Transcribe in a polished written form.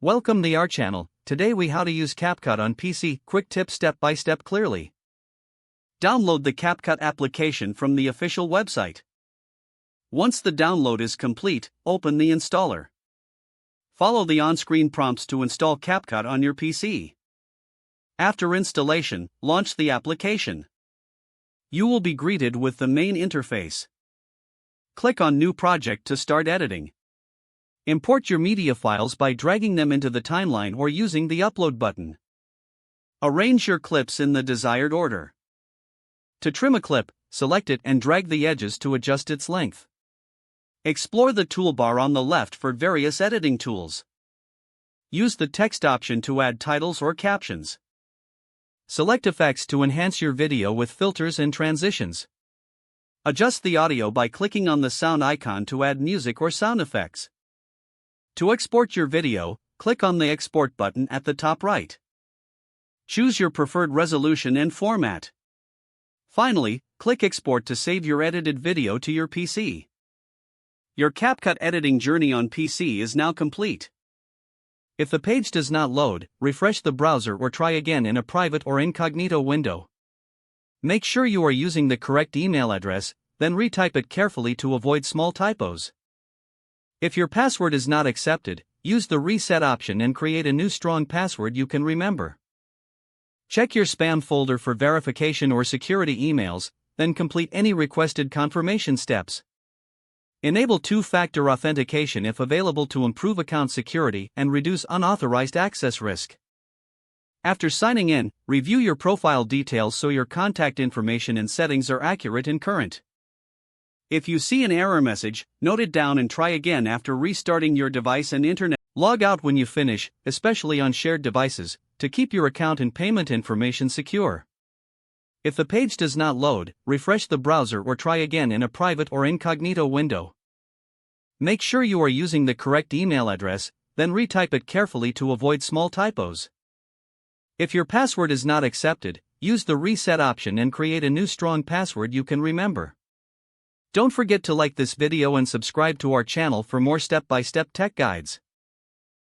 Welcome to our channel. Today we how to use CapCut on PC. Quick tip step by step clearly. Download the CapCut application from the official website. Once the download is complete, open the installer. Follow the on-screen prompts to install CapCut on your PC. After installation, launch the application. You will be greeted with the main interface. Click on New Project to start editing. Import your media files by dragging them into the timeline or using the Upload button. Arrange your clips in the desired order. To trim a clip, select it and drag the edges to adjust its length. Explore the toolbar on the left for various editing tools. Use the text option to add titles or captions. Select effects to enhance your video with filters and transitions. Adjust the audio by clicking on the sound icon to add music or sound effects. To export your video, click on the Export button at the top right. Choose your preferred resolution and format. Finally, click Export to save your edited video to your PC. Your CapCut editing journey on PC is now complete. If the page does not load, refresh the browser or try again in a private or incognito window. Make sure you are using the correct email address, then retype it carefully to avoid small typos. If your password is not accepted, use the reset option and create a new strong password you can remember. Check your spam folder for verification or security emails, then complete any requested confirmation steps. Enable two-factor authentication if available to improve account security and reduce unauthorized access risk. After signing in, review your profile details so your contact information and settings are accurate and current. If you see an error message, note it down and try again after restarting your device and internet. Log out when you finish, especially on shared devices, to keep your account and payment information secure. If the page does not load, refresh the browser or try again in a private or incognito window. Make sure you are using the correct email address, then retype it carefully to avoid small typos. If your password is not accepted, use the reset option and create a new strong password you can remember. Don't forget to like this video and subscribe to our channel for more step-by-step tech guides.